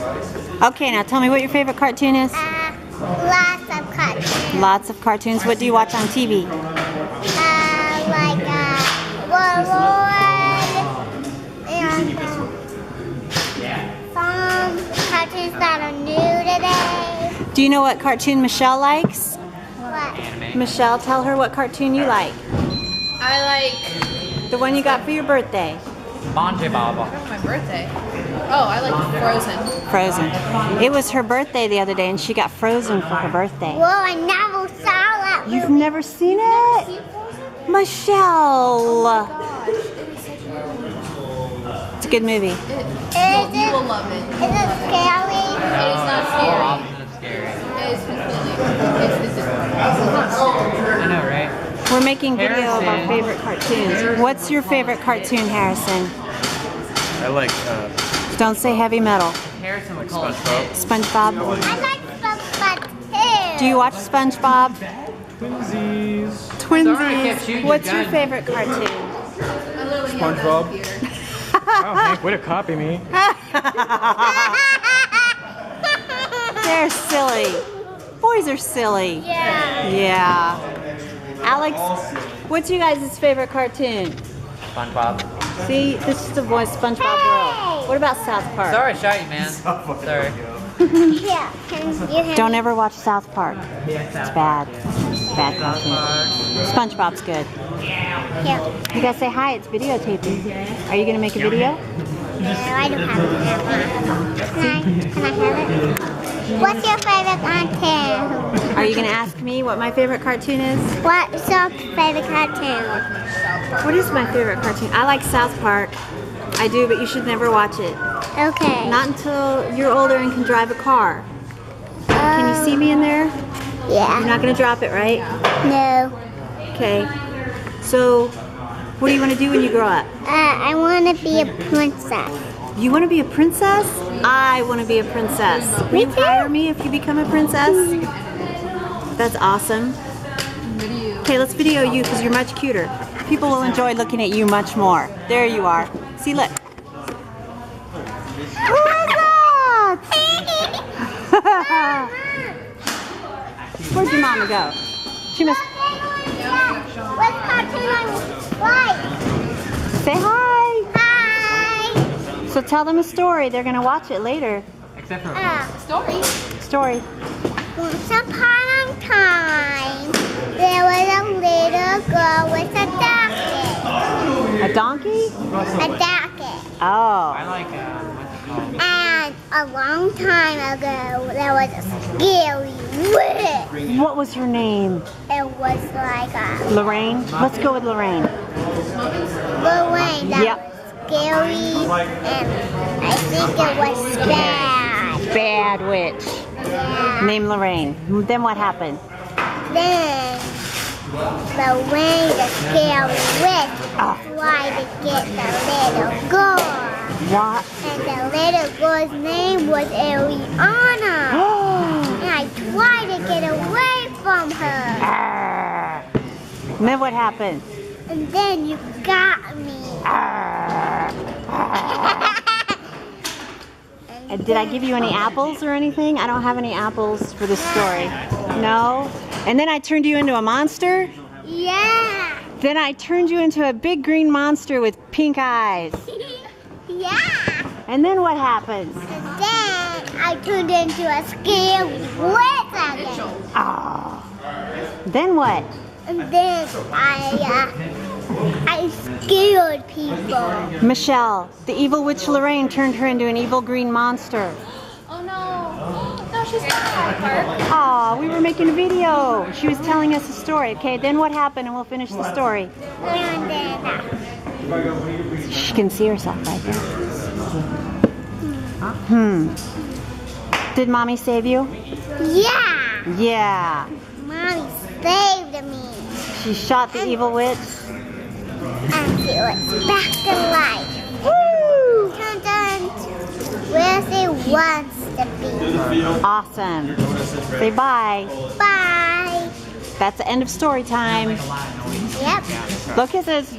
Okay, now tell me what your favorite cartoon is. Lots of cartoons. Lots of cartoons. What do you watch on TV? Like Warlord and some cartoons that are new today. Do you know what cartoon Michelle likes? What? Michelle, tell her what cartoon you like. I like The one you got for your birthday. SpongeBob. For my birthday. Oh, I like Frozen. Frozen. It was her birthday the other day and she got Frozen for her birthday. Whoa, I never saw that movie. You've never seen it? Michelle! Gosh, it was such a It's a good movie. you will love it. Is it scary? It is not scary. It is completely. I know, right? We're making video of our favorite cartoons. What's your favorite cartoon, Harrison? I like Don't say heavy metal. Harrison would call it SpongeBob? I like SpongeBob too. Do you watch SpongeBob? Twinsies. Sorry, I kept Twinsies. shooting What's your your gun. favorite cartoon? SpongeBob. Oh, Hank, way to copy me. They're silly. Boys are silly. Yeah. Yeah. Alex, what's you guys' favorite cartoon? SpongeBob. See, this is the voice SpongeBob world. What about South Park? Sorry I shot you, man. Sorry. Yeah. Can you hear Don't me? ever watch South Park. It's bad. Bad cartoon. SpongeBob's good. Yeah. You guys say hi, it's videotaping. Are you going to make a video? No, I don't have it. Can I have it? What's your favorite cartoon? Are you going to ask me what my favorite cartoon is? What's your favorite cartoon? What is my favorite cartoon? I like South Park. I do, but you should never watch it. Okay. Not until you're older and can drive a car. Can you see me in there? You're Yeah. not going to drop it, right? No. Okay. So, what do you want to do when you grow up? I want to be a princess. You want to be a princess? I want to be a princess. Will you hire me if you become a princess? That's awesome. Okay, let's video you because you're much cuter. People will enjoy looking at you much more. There you are. See, look. Who is that? Where'd your mama go? She must What cartoon I like? say hi. Hi. So tell them a story. They're going to watch it later. Except for Story. Story. Once upon a time, there was a little girl with a donkey. A donkey? A donkey. Oh. I like, what's it called? And a long time ago, there was a scary witch. What was her name? It was like a Lorraine? Let's go with Lorraine. Lorraine that Yep. was scary, and I think it was bad. Bad witch. Yeah. Named Lorraine. Then what happened? Then Lorraine, the scary witch, tried to get the little girl. What? And the little girl's name was Ariana. And I tried to get away from her. And then what happened? And then you got me. And did I give you any apples or anything? I don't have any apples for this story. No? And then I turned you into a monster? Yeah. Then I turned you into a big green monster with pink eyes. Yeah. And then what happens? And then I turned into a scary witch again. Oh. Then what? And then I scared people. Michelle, the evil witch Lorraine turned her into an evil green monster. Oh no. No, she's not at the park. Aw, we were making a video. She was telling us a story. Okay, then what happened and we'll finish the story. And then She can see herself right there. Did Mommy save you? yeah, Yeah. Mommy saved me. She shot the evil witch. And she was back to life. Woo! Turned into where she wants to be. Awesome. Say bye. Bye. That's the end of story time. Yep. Look at this.